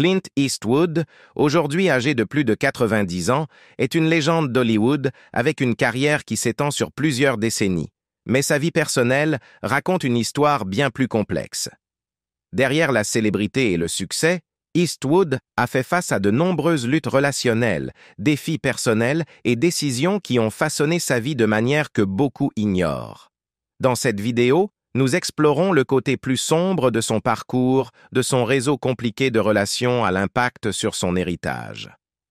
Clint Eastwood, aujourd'hui âgé de plus de 90 ans, est une légende d'Hollywood avec une carrière qui s'étend sur plusieurs décennies. Mais sa vie personnelle raconte une histoire bien plus complexe. Derrière la célébrité et le succès, Eastwood a fait face à de nombreuses luttes relationnelles, défis personnels et décisions qui ont façonné sa vie de manière que beaucoup ignorent. Dans cette vidéo, nous explorons le côté plus sombre de son parcours, de son réseau compliqué de relations à l'impact sur son héritage.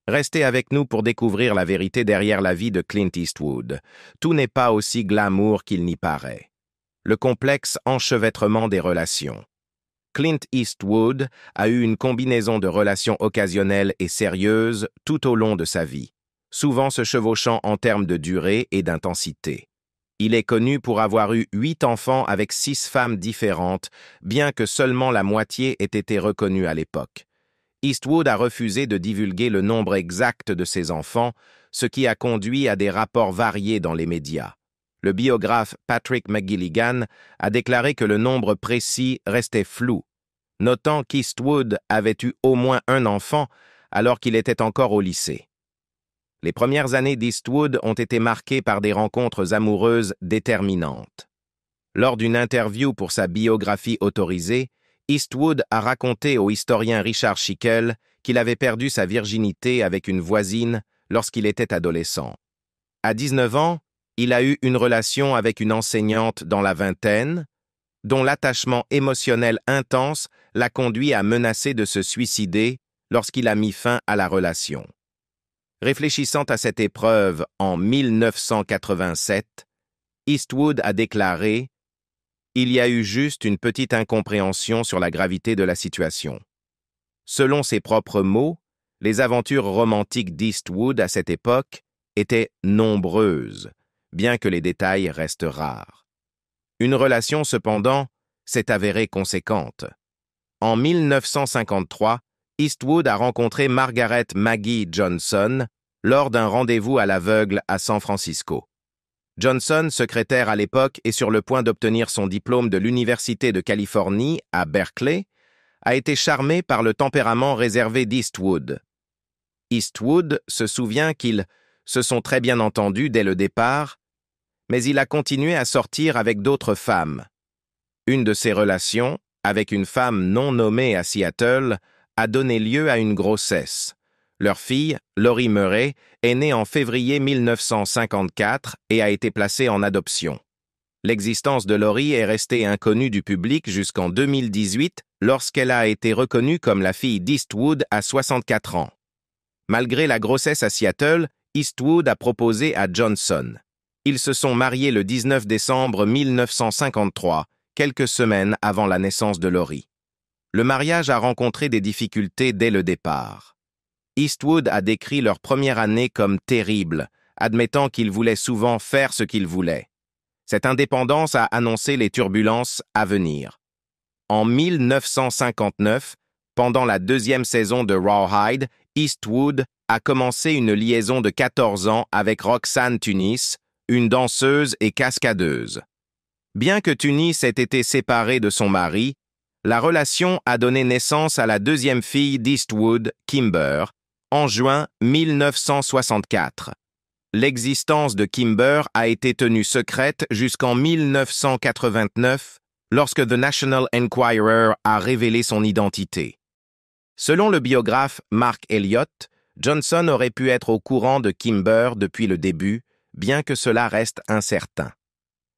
Restez avec nous pour découvrir la vérité derrière la vie de Clint Eastwood. Tout n'est pas aussi glamour qu'il n'y paraît. Le complexe enchevêtrement des relations. Clint Eastwood a eu une combinaison de relations occasionnelles et sérieuses tout au long de sa vie, souvent se chevauchant en termes de durée et d'intensité. Il est connu pour avoir eu 8 enfants avec 6 femmes différentes, bien que seulement la moitié ait été reconnue à l'époque. Eastwood a refusé de divulguer le nombre exact de ses enfants, ce qui a conduit à des rapports variés dans les médias. Le biographe Patrick McGilligan a déclaré que le nombre précis restait flou, notant qu'Eastwood avait eu au moins un enfant alors qu'il était encore au lycée. Les premières années d'Eastwood ont été marquées par des rencontres amoureuses déterminantes. Lors d'une interview pour sa biographie autorisée, Eastwood a raconté au historien Richard Schickel qu'il avait perdu sa virginité avec une voisine lorsqu'il était adolescent. À 19 ans, il a eu une relation avec une enseignante dans la vingtaine, dont l'attachement émotionnel intense l'a conduit à menacer de se suicider lorsqu'il a mis fin à la relation. Réfléchissant à cette épreuve en 1987, Eastwood a déclaré « Il y a eu juste une petite incompréhension sur la gravité de la situation. » Selon ses propres mots, les aventures romantiques d'Eastwood à cette époque étaient nombreuses, bien que les détails restent rares. Une relation, cependant, s'est avérée conséquente. En 1953, Eastwood a rencontré Margaret Maggie Johnson lors d'un rendez-vous à l'aveugle à San Francisco. Johnson, secrétaire à l'époque et sur le point d'obtenir son diplôme de l'Université de Californie à Berkeley, a été charmé par le tempérament réservé d'Eastwood. Eastwood se souvient qu'ils se sont très bien entendus dès le départ, mais il a continué à sortir avec d'autres femmes. Une de ces relations, avec une femme non nommée à Seattle, a donné lieu à une grossesse. Leur fille, Lori Murray, est née en février 1954 et a été placée en adoption. L'existence de Lori est restée inconnue du public jusqu'en 2018 lorsqu'elle a été reconnue comme la fille d'Eastwood à 64 ans. Malgré la grossesse à Seattle, Eastwood a proposé à Johnson. Ils se sont mariés le 19 décembre 1953, quelques semaines avant la naissance de Lori. Le mariage a rencontré des difficultés dès le départ. Eastwood a décrit leur première année comme terrible, admettant qu'il voulait souvent faire ce qu'il voulait. Cette indépendance a annoncé les turbulences à venir. En 1959, pendant la 2e saison de Rawhide, Eastwood a commencé une liaison de 14 ans avec Roxanne Tunis, une danseuse et cascadeuse. Bien que Tunis ait été séparée de son mari, la relation a donné naissance à la 2e fille d'Eastwood, Kimber, en juin 1964. L'existence de Kimber a été tenue secrète jusqu'en 1989, lorsque The National Enquirer a révélé son identité. Selon le biographe Mark Elliott, Johnson aurait pu être au courant de Kimber depuis le début, bien que cela reste incertain.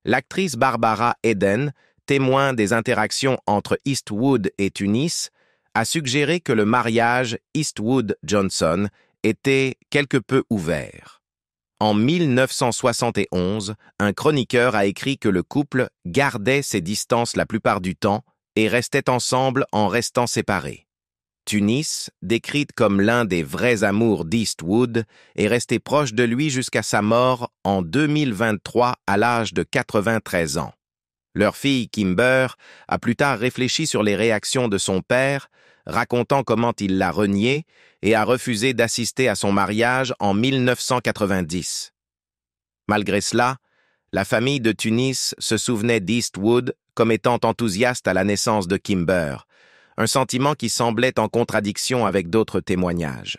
L'actrice Barbara Eden, témoin des interactions entre Eastwood et Tunis, a suggéré que le mariage Eastwood-Johnson était quelque peu ouvert. En 1971, un chroniqueur a écrit que le couple gardait ses distances la plupart du temps et restait ensemble en restant séparés. Tunis, décrite comme l'un des vrais amours d'Eastwood, est restée proche de lui jusqu'à sa mort en 2023 à l'âge de 93 ans. Leur fille Kimber a plus tard réfléchi sur les réactions de son père, racontant comment il l'a renié et a refusé d'assister à son mariage en 1990. Malgré cela, la famille de Tunis se souvenait d'Eastwood comme étant enthousiaste à la naissance de Kimber, un sentiment qui semblait en contradiction avec d'autres témoignages.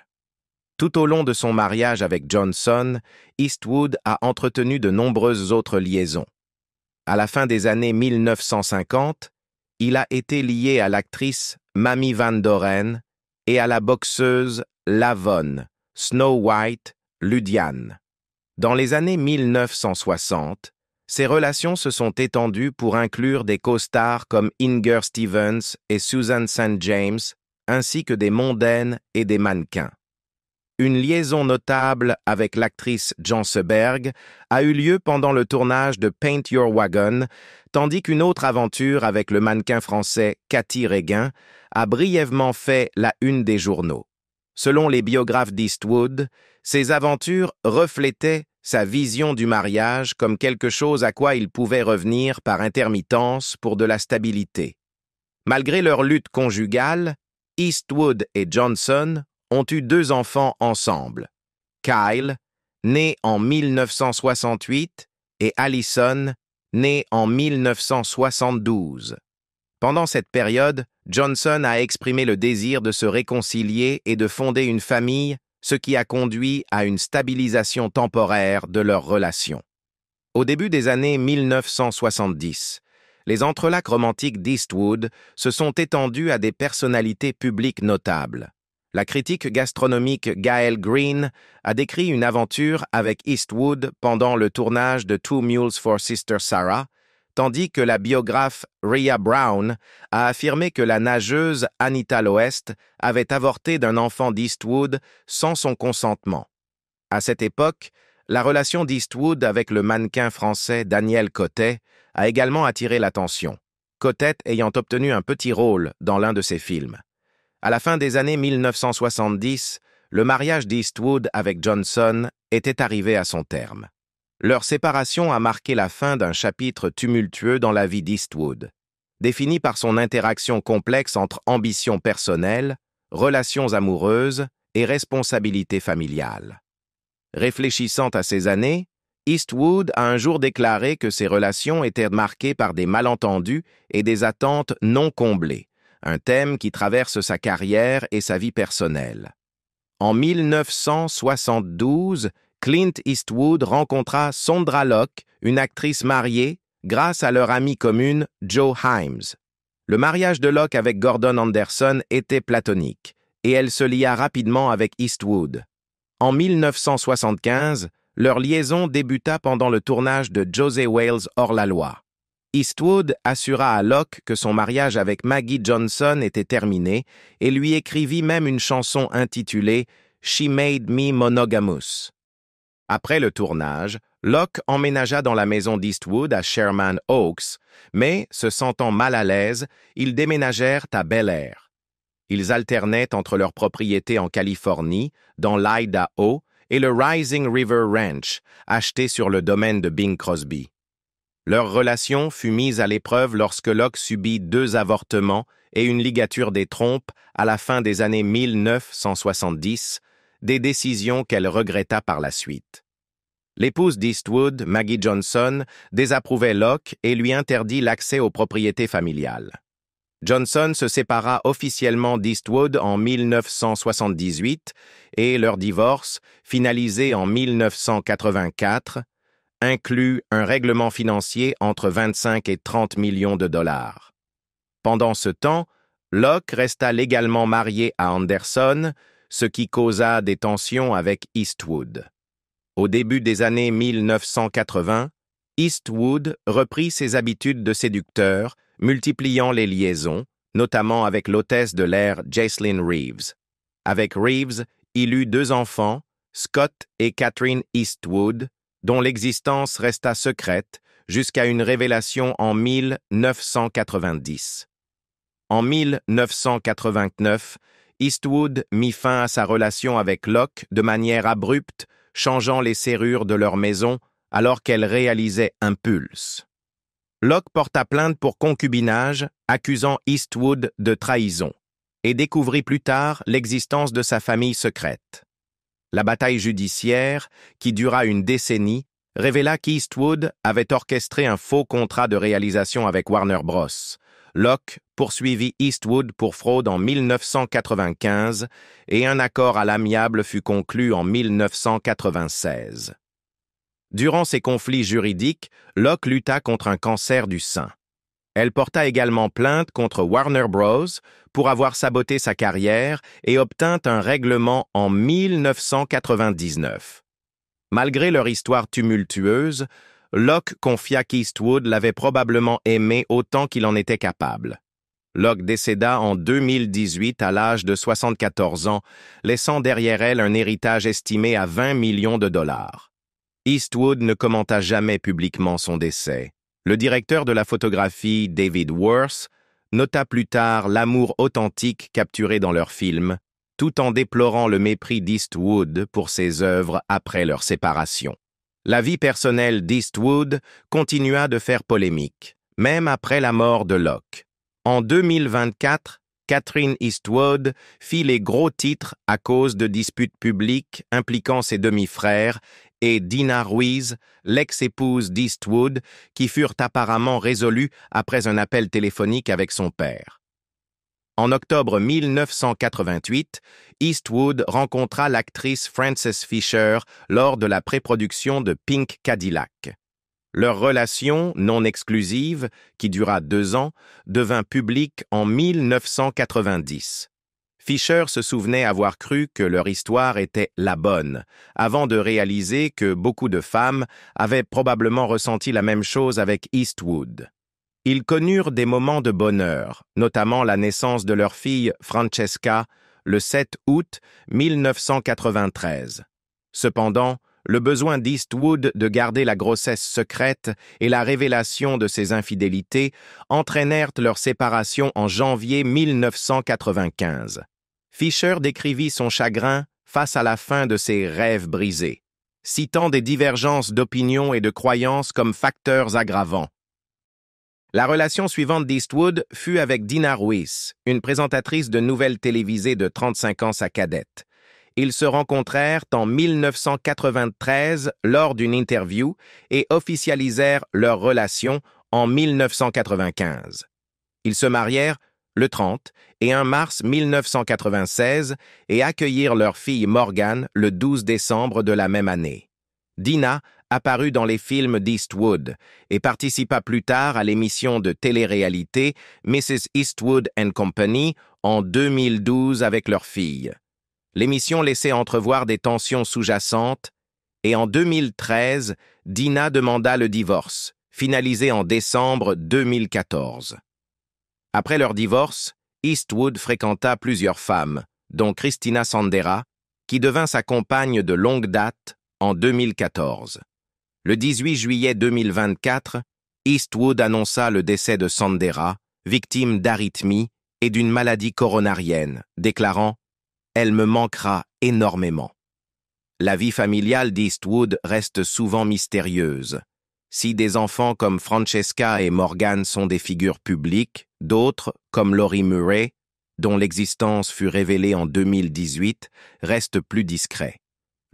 Tout au long de son mariage avec Johnson, Eastwood a entretenu de nombreuses autres liaisons. À la fin des années 1950, il a été lié à l'actrice Mamie Van Doren et à la boxeuse Lavonne, Snow White, Ludiane. Dans les années 1960, ces relations se sont étendues pour inclure des co-stars comme Inger Stevens et Susan St. James, ainsi que des mondaines et des mannequins. Une liaison notable avec l'actrice Jean Seberg a eu lieu pendant le tournage de Paint Your Wagon, tandis qu'une autre aventure avec le mannequin français Cathy Reguin a brièvement fait la une des journaux. Selon les biographes d'Eastwood, ces aventures reflétaient sa vision du mariage comme quelque chose à quoi il pouvait revenir par intermittence pour de la stabilité. Malgré leur lutte conjugale, Eastwood et Johnson ont eu 2 enfants ensemble, Kyle, né en 1968, et Allison, né en 1972. Pendant cette période, Johnson a exprimé le désir de se réconcilier et de fonder une famille, ce qui a conduit à une stabilisation temporaire de leur relation. Au début des années 1970, les entrelacs romantiques d'Eastwood se sont étendus à des personnalités publiques notables. La critique gastronomique Gail Green a décrit une aventure avec Eastwood pendant le tournage de Two Mules for Sister Sarah, tandis que la biographe Rhea Brown a affirmé que la nageuse Anita Loest avait avorté d'un enfant d'Eastwood sans son consentement. À cette époque, la relation d'Eastwood avec le mannequin français Daniel Cotet a également attiré l'attention, Cotet ayant obtenu un petit rôle dans l'un de ses films. À la fin des années 1970, le mariage d'Eastwood avec Johnson était arrivé à son terme. Leur séparation a marqué la fin d'un chapitre tumultueux dans la vie d'Eastwood, défini par son interaction complexe entre ambition personnelle, relations amoureuses et responsabilité familiale. Réfléchissant à ces années, Eastwood a un jour déclaré que ses relations étaient marquées par des malentendus et des attentes non comblées, un thème qui traverse sa carrière et sa vie personnelle. En 1972, Clint Eastwood rencontra Sondra Locke, une actrice mariée, grâce à leur amie commune Jo Hymes. Le mariage de Locke avec Gordon Anderson était platonique, et elle se lia rapidement avec Eastwood. En 1975, leur liaison débuta pendant le tournage de Josey Wales hors-la-loi. Eastwood assura à Locke que son mariage avec Maggie Johnson était terminé et lui écrivit même une chanson intitulée « She Made Me Monogamous ». Après le tournage, Locke emménagea dans la maison d'Eastwood à Sherman Oaks, mais, se sentant mal à l'aise, ils déménagèrent à Bel Air. Ils alternaient entre leur propriété en Californie, dans l'Idaho, et le Rising River Ranch, acheté sur le domaine de Bing Crosby. Leur relation fut mise à l'épreuve lorsque Locke subit 2 avortements et une ligature des trompes à la fin des années 1970, des décisions qu'elle regretta par la suite. L'épouse d'Eastwood, Maggie Johnson, désapprouvait Locke et lui interdit l'accès aux propriétés familiales. Johnson se sépara officiellement d'Eastwood en 1978 et leur divorce, finalisé en 1984, inclut un règlement financier entre 25 et 30 millions de dollars. Pendant ce temps, Locke resta légalement marié à Anderson, ce qui causa des tensions avec Eastwood. Au début des années 1980, Eastwood reprit ses habitudes de séducteur, multipliant les liaisons, notamment avec l'hôtesse de l'air Jaslyn Reeves. Avec Reeves, il eut 2 enfants, Scott et Catherine Eastwood, dont l'existence resta secrète jusqu'à une révélation en 1990. En 1989, Eastwood mit fin à sa relation avec Locke de manière abrupte, changeant les serrures de leur maison alors qu'elle réalisait Impulse. Locke porta plainte pour concubinage, accusant Eastwood de trahison, et découvrit plus tard l'existence de sa famille secrète. La bataille judiciaire, qui dura une décennie, révéla qu'Eastwood avait orchestré un faux contrat de réalisation avec Warner Bros., Locke poursuivit Eastwood pour fraude en 1995 et un accord à l'amiable fut conclu en 1996. Durant ces conflits juridiques, Locke lutta contre un cancer du sein. Elle porta également plainte contre Warner Bros. Pour avoir saboté sa carrière et obtint un règlement en 1999. Malgré leur histoire tumultueuse, Locke confia qu'Eastwood l'avait probablement aimé autant qu'il en était capable. Locke décéda en 2018 à l'âge de 74 ans, laissant derrière elle un héritage estimé à 20 millions de dollars. Eastwood ne commenta jamais publiquement son décès. Le directeur de la photographie, David Worth, nota plus tard l'amour authentique capturé dans leurs films, tout en déplorant le mépris d'Eastwood pour ses œuvres après leur séparation. La vie personnelle d'Eastwood continua de faire polémique, même après la mort de Locke. En 2024, Catherine Eastwood fit les gros titres à cause de disputes publiques impliquant ses demi-frères et Dina Ruiz, l'ex-épouse d'Eastwood, qui furent apparemment résolues après un appel téléphonique avec son père. En octobre 1988, Eastwood rencontra l'actrice Frances Fisher lors de la pré-production de Pink Cadillac. Leur relation, non exclusive, qui dura 2 ans, devint publique en 1990. Fisher se souvenait avoir cru que leur histoire était la bonne, avant de réaliser que beaucoup de femmes avaient probablement ressenti la même chose avec Eastwood. Ils connurent des moments de bonheur, notamment la naissance de leur fille Francesca le 7 août 1993. Cependant, le besoin d'Eastwood de garder la grossesse secrète et la révélation de ses infidélités entraînèrent leur séparation en janvier 1995. Fisher décrivit son chagrin face à la fin de ses rêves brisés, citant des divergences d'opinion et de croyances comme facteurs aggravants. La relation suivante d'Eastwood fut avec Dina Ruiz, une présentatrice de nouvelles télévisées de 35 ans sa cadette. Ils se rencontrèrent en 1993 lors d'une interview et officialisèrent leur relation en 1995. Ils se marièrent le 30 et 1 mars 1996 et accueillirent leur fille Morgan le 12 décembre de la même année. Dina apparut dans les films d'Eastwood et participa plus tard à l'émission de télé-réalité Mrs. Eastwood & Company en 2012 avec leur fille. L'émission laissait entrevoir des tensions sous-jacentes et en 2013, Dina demanda le divorce, finalisé en décembre 2014. Après leur divorce, Eastwood fréquenta plusieurs femmes, dont Christina Sandera, qui devint sa compagne de longue date en 2014. Le 18 juillet 2024, Eastwood annonça le décès de Sandera, victime d'arythmie et d'une maladie coronarienne, déclarant « Elle me manquera énormément ». La vie familiale d'Eastwood reste souvent mystérieuse. Si des enfants comme Francesca et Morgan sont des figures publiques, d'autres, comme Laurie Murray, dont l'existence fut révélée en 2018, restent plus discrets.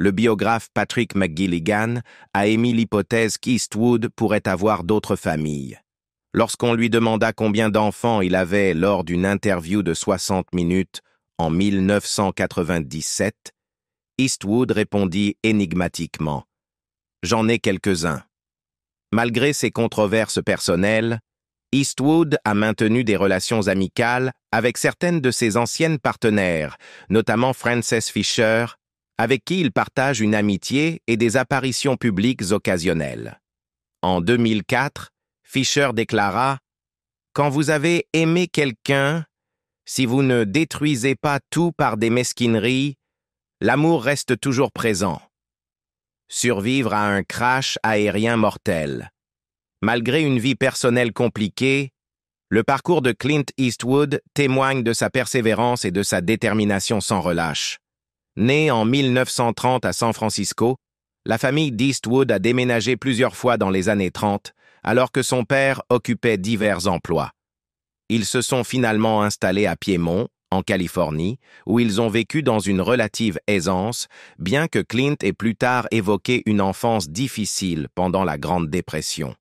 Le biographe Patrick McGilligan a émis l'hypothèse qu'Eastwood pourrait avoir d'autres familles. Lorsqu'on lui demanda combien d'enfants il avait lors d'une interview de 60 minutes en 1997, Eastwood répondit énigmatiquement « J'en ai quelques-uns ». Malgré ses controverses personnelles, Eastwood a maintenu des relations amicales avec certaines de ses anciennes partenaires, notamment Frances Fisher, avec qui il partage une amitié et des apparitions publiques occasionnelles. En 2004, Fisher déclara « Quand vous avez aimé quelqu'un, si vous ne détruisez pas tout par des mesquineries, l'amour reste toujours présent. Survivre à un crash aérien mortel. Malgré une vie personnelle compliquée, le parcours de Clint Eastwood témoigne de sa persévérance et de sa détermination sans relâche. Né en 1930 à San Francisco, la famille d'Eastwood a déménagé plusieurs fois dans les années 30, alors que son père occupait divers emplois. Ils se sont finalement installés à Piémont, en Californie, où ils ont vécu dans une relative aisance, bien que Clint ait plus tard évoqué une enfance difficile pendant la Grande Dépression.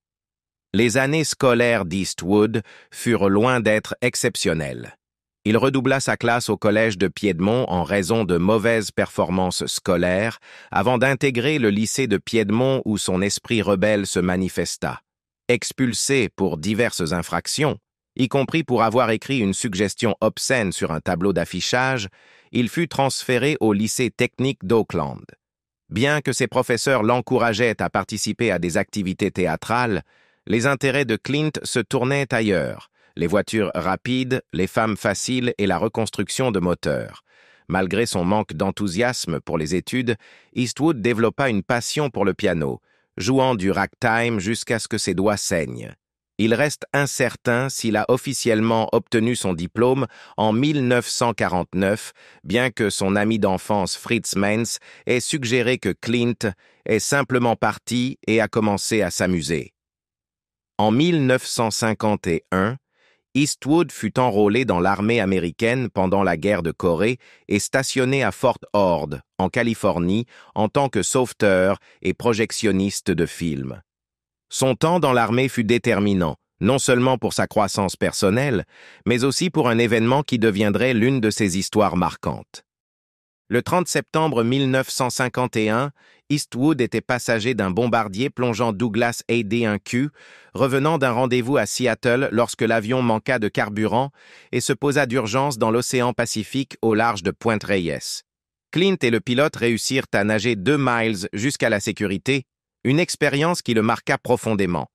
Les années scolaires d'Eastwood furent loin d'être exceptionnelles. Il redoubla sa classe au collège de Piedmont en raison de mauvaises performances scolaires, avant d'intégrer le lycée de Piedmont où son esprit rebelle se manifesta. Expulsé pour diverses infractions, y compris pour avoir écrit une suggestion obscène sur un tableau d'affichage, il fut transféré au lycée technique d'Oakland. Bien que ses professeurs l'encourageaient à participer à des activités théâtrales, les intérêts de Clint se tournaient ailleurs, les voitures rapides, les femmes faciles et la reconstruction de moteurs. Malgré son manque d'enthousiasme pour les études, Eastwood développa une passion pour le piano, jouant du ragtime jusqu'à ce que ses doigts saignent. Il reste incertain s'il a officiellement obtenu son diplôme en 1949, bien que son ami d'enfance Fritz Mainz ait suggéré que Clint est simplement parti et a commencé à s'amuser. En 1951, Eastwood fut enrôlé dans l'armée américaine pendant la guerre de Corée et stationné à Fort Ord, en Californie, en tant que sauveteur et projectionniste de films. Son temps dans l'armée fut déterminant, non seulement pour sa croissance personnelle, mais aussi pour un événement qui deviendrait l'une de ses histoires marquantes. Le 30 septembre 1951, Eastwood était passager d'un bombardier plongeant Douglas AD-1Q, revenant d'un rendez-vous à Seattle lorsque l'avion manqua de carburant et se posa d'urgence dans l'océan Pacifique au large de Point Reyes. Clint et le pilote réussirent à nager 2 miles jusqu'à la sécurité, une expérience qui le marqua profondément.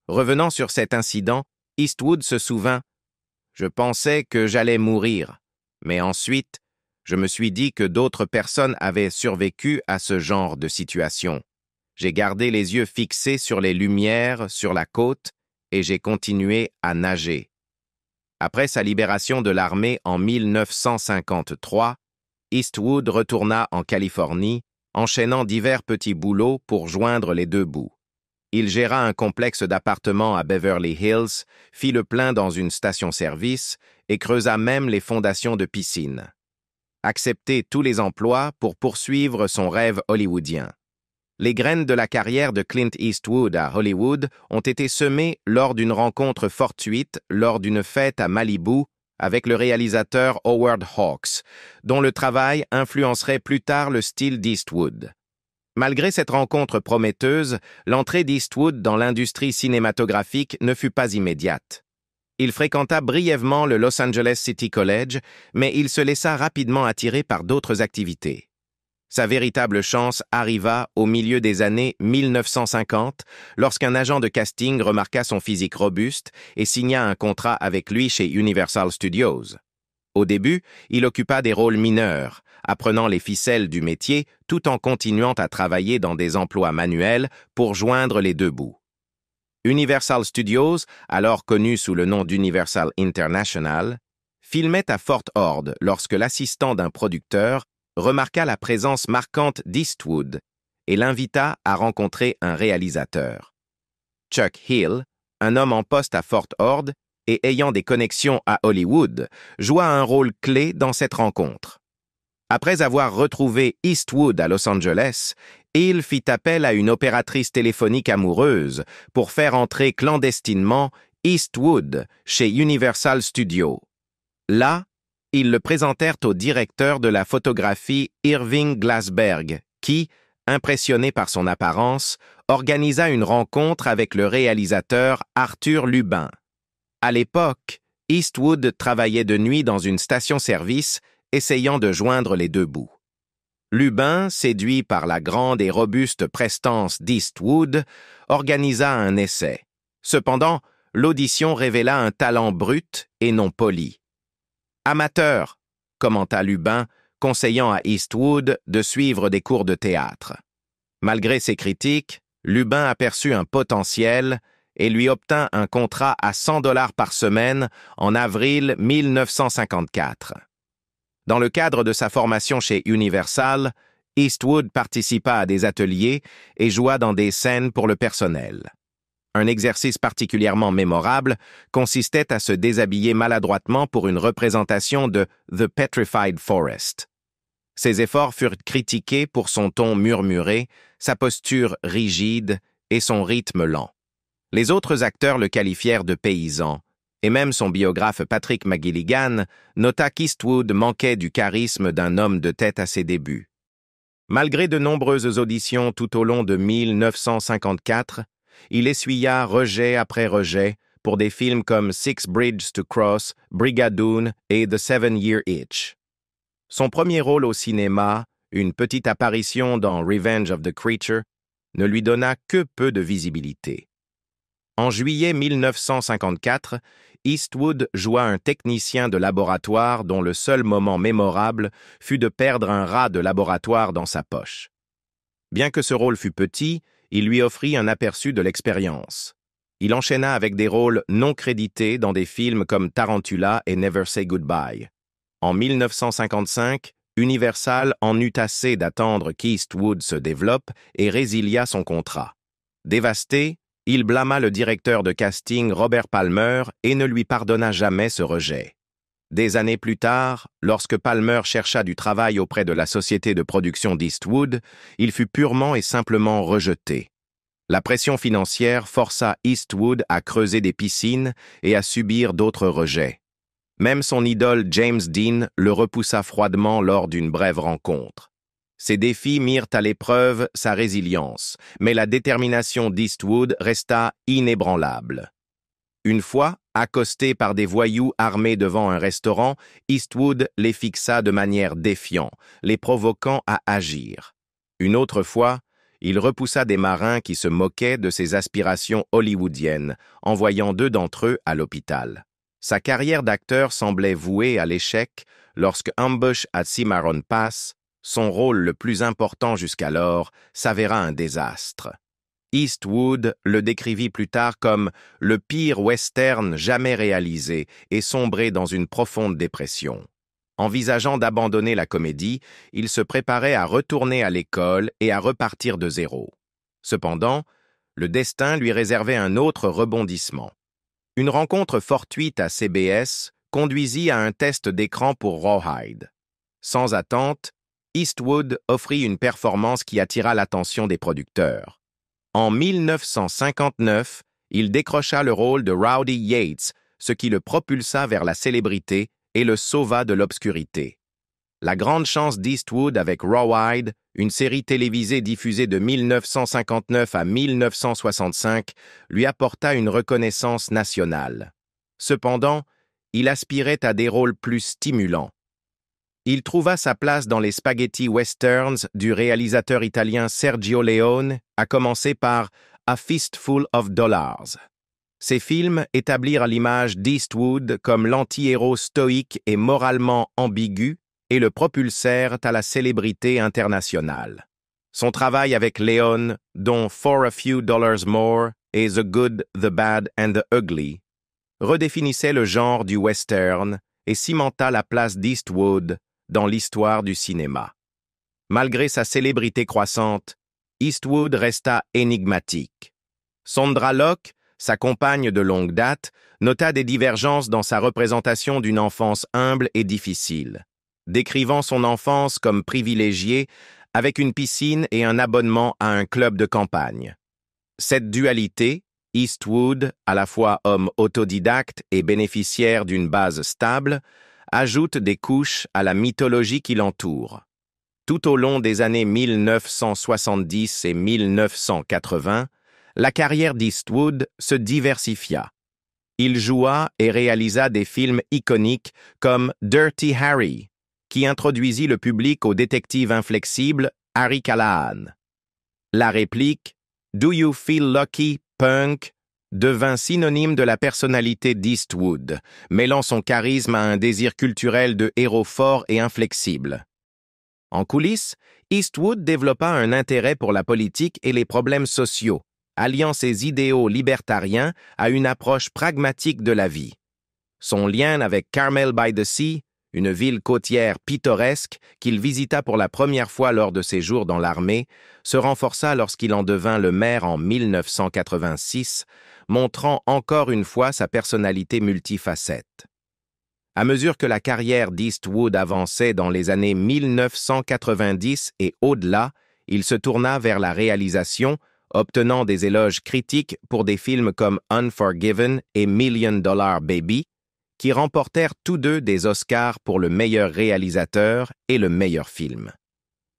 Revenant sur cet incident, Eastwood se souvint « Je pensais que j'allais mourir, mais ensuite, je me suis dit que d'autres personnes avaient survécu à ce genre de situation. J'ai gardé les yeux fixés sur les lumières, sur la côte, et j'ai continué à nager. » Après sa libération de l'armée en 1953, Eastwood retourna en Californie, enchaînant divers petits boulots pour joindre les deux bouts. Il géra un complexe d'appartements à Beverly Hills, fit le plein dans une station-service et creusa même les fondations de piscines. Accepter tous les emplois pour poursuivre son rêve hollywoodien. Les graines de la carrière de Clint Eastwood à Hollywood ont été semées lors d'une rencontre fortuite lors d'une fête à Malibu avec le réalisateur Howard Hawks, dont le travail influencerait plus tard le style d'Eastwood. Malgré cette rencontre prometteuse, l'entrée d'Eastwood dans l'industrie cinématographique ne fut pas immédiate. Il fréquenta brièvement le Los Angeles City College, mais il se laissa rapidement attirer par d'autres activités. Sa véritable chance arriva au milieu des années 1950, lorsqu'un agent de casting remarqua son physique robuste et signa un contrat avec lui chez Universal Studios. Au début, il occupa des rôles mineurs, apprenant les ficelles du métier tout en continuant à travailler dans des emplois manuels pour joindre les deux bouts. Universal Studios, alors connu sous le nom d'Universal International, filmait à Fort Ord lorsque l'assistant d'un producteur remarqua la présence marquante d'Eastwood et l'invita à rencontrer un réalisateur. Chuck Hill, un homme en poste à Fort Ord et ayant des connexions à Hollywood, joua un rôle clé dans cette rencontre. Après avoir retrouvé Eastwood à Los Angeles, Hill fit appel à une opératrice téléphonique amoureuse pour faire entrer clandestinement Eastwood chez Universal Studios. Là, ils le présentèrent au directeur de la photographie Irving Glasberg, qui, impressionné par son apparence, organisa une rencontre avec le réalisateur Arthur Lubin. À l'époque, Eastwood travaillait de nuit dans une station-service, essayant de joindre les deux bouts. Lubin, séduit par la grande et robuste prestance d'Eastwood, organisa un essai. Cependant, l'audition révéla un talent brut et non poli. « Amateur », commenta Lubin, conseillant à Eastwood de suivre des cours de théâtre. Malgré ses critiques, Lubin aperçut un potentiel et lui obtint un contrat à $100 par semaine en avril 1954. Dans le cadre de sa formation chez Universal, Eastwood participa à des ateliers et joua dans des scènes pour le personnel. Un exercice particulièrement mémorable consistait à se déshabiller maladroitement pour une représentation de The Petrified Forest. Ses efforts furent critiqués pour son ton murmuré, sa posture rigide et son rythme lent. Les autres acteurs le qualifièrent de paysan, et même son biographe Patrick McGilligan nota qu'Eastwood manquait du charisme d'un homme de tête à ses débuts. Malgré de nombreuses auditions tout au long de 1954, il essuya rejet après rejet pour des films comme Six Bridges to Cross, Brigadoon et The 7-Year Itch. Son premier rôle au cinéma, une petite apparition dans Revenge of the Creature, ne lui donna que peu de visibilité. En juillet 1954, Eastwood joua un technicien de laboratoire dont le seul moment mémorable fut de perdre un rat de laboratoire dans sa poche. Bien que ce rôle fût petit, il lui offrit un aperçu de l'expérience. Il enchaîna avec des rôles non crédités dans des films comme Tarantula et Never Say Goodbye. En 1955, Universal en eut assez d'attendre qu'Eastwood se développe et résilia son contrat. Dévasté, il blâma le directeur de casting Robert Palmer et ne lui pardonna jamais ce rejet. Des années plus tard, lorsque Palmer chercha du travail auprès de la société de production d'Eastwood, il fut purement et simplement rejeté. La pression financière força Eastwood à creuser des piscines et à subir d'autres rejets. Même son idole James Dean le repoussa froidement lors d'une brève rencontre. Ces défis mirent à l'épreuve sa résilience, mais la détermination d'Eastwood resta inébranlable. Une fois, accosté par des voyous armés devant un restaurant, Eastwood les fixa de manière défiante, les provoquant à agir. Une autre fois, il repoussa des marins qui se moquaient de ses aspirations hollywoodiennes, envoyant 2 d'entre eux à l'hôpital. Sa carrière d'acteur semblait vouée à l'échec lorsque Ambush at Cimarron Pass, son rôle le plus important jusqu'alors, s'avéra un désastre. Eastwood le décrivit plus tard comme le pire western jamais réalisé et sombré dans une profonde dépression. Envisageant d'abandonner la comédie, il se préparait à retourner à l'école et à repartir de zéro. Cependant, le destin lui réservait un autre rebondissement. Une rencontre fortuite à CBS conduisit à un test d'écran pour Rawhide. Sans attente, Eastwood offrit une performance qui attira l'attention des producteurs. En 1959, il décrocha le rôle de Rowdy Yates, ce qui le propulsa vers la célébrité et le sauva de l'obscurité. La grande chance d'Eastwood avec Rawhide, une série télévisée diffusée de 1959 à 1965, lui apporta une reconnaissance nationale. Cependant, il aspirait à des rôles plus stimulants. Il trouva sa place dans les spaghetti westerns du réalisateur italien Sergio Leone, à commencer par A Fistful of Dollars. Ces films établirent l'image d'Eastwood comme l'anti-héros stoïque et moralement ambigu et le propulsèrent à la célébrité internationale. Son travail avec Leone, dont For a Few Dollars More et The Good, the Bad and the Ugly, redéfinissait le genre du western et cimenta la place d'Eastwood dans l'histoire du cinéma. Malgré sa célébrité croissante, Eastwood resta énigmatique. Sondra Locke, sa compagne de longue date, nota des divergences dans sa représentation d'une enfance humble et difficile, décrivant son enfance comme privilégiée avec une piscine et un abonnement à un club de campagne. Cette dualité, Eastwood, à la fois homme autodidacte et bénéficiaire d'une base stable, ajoute des couches à la mythologie qui l'entoure. Tout au long des années 1970 et 1980, la carrière d'Eastwood se diversifia. Il joua et réalisa des films iconiques comme Dirty Harry, qui introduisit le public au détective inflexible Harry Callahan. La réplique « Do you feel lucky, punk ?» devint synonyme de la personnalité d'Eastwood, mêlant son charisme à un désir culturel de héros fort et inflexible. En coulisses, Eastwood développa un intérêt pour la politique et les problèmes sociaux, alliant ses idéaux libertariens à une approche pragmatique de la vie. Son lien avec Carmel by the Sea, une ville côtière pittoresque qu'il visita pour la première fois lors de ses jours dans l'armée, se renforça lorsqu'il en devint le maire en 1986, montrant encore une fois sa personnalité multifacette. À mesure que la carrière d'Eastwood avançait dans les années 1990 et au-delà, il se tourna vers la réalisation, obtenant des éloges critiques pour des films comme Unforgiven et Million Dollar Baby, qui remportèrent tous deux des Oscars pour le meilleur réalisateur et le meilleur film.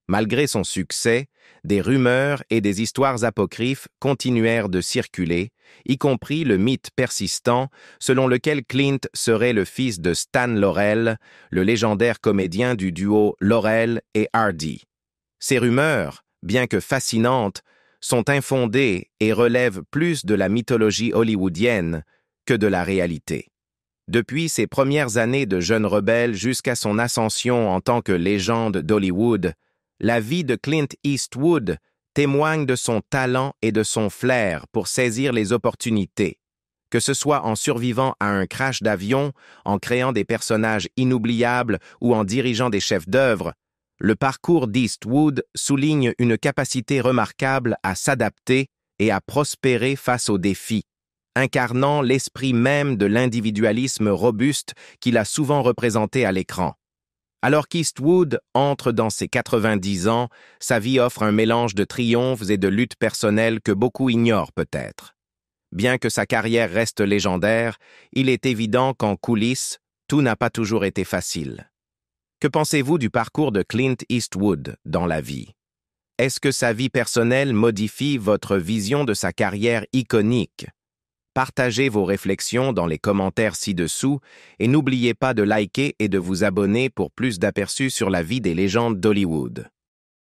Malgré son succès, des rumeurs et des histoires apocryphes continuèrent de circuler, y compris le mythe persistant selon lequel Clint serait le fils de Stan Laurel, le légendaire comédien du duo Laurel et Hardy. Ces rumeurs, bien que fascinantes, sont infondées et relèvent plus de la mythologie hollywoodienne que de la réalité. Depuis ses premières années de jeune rebelle jusqu'à son ascension en tant que légende d'Hollywood, la vie de Clint Eastwood témoigne de son talent et de son flair pour saisir les opportunités, que ce soit en survivant à un crash d'avion, en créant des personnages inoubliables ou en dirigeant des chefs-d'œuvre. Le parcours d'Eastwood souligne une capacité remarquable à s'adapter et à prospérer face aux défis, incarnant l'esprit même de l'individualisme robuste qu'il a souvent représenté à l'écran. Alors qu'Eastwood entre dans ses 90 ans, sa vie offre un mélange de triomphes et de luttes personnelles que beaucoup ignorent peut-être. Bien que sa carrière reste légendaire, il est évident qu'en coulisses, tout n'a pas toujours été facile. Que pensez-vous du parcours de Clint Eastwood dans la vie? Est-ce que sa vie personnelle modifie votre vision de sa carrière iconique? Partagez vos réflexions dans les commentaires ci-dessous et n'oubliez pas de liker et de vous abonner pour plus d'aperçus sur la vie des légendes d'Hollywood.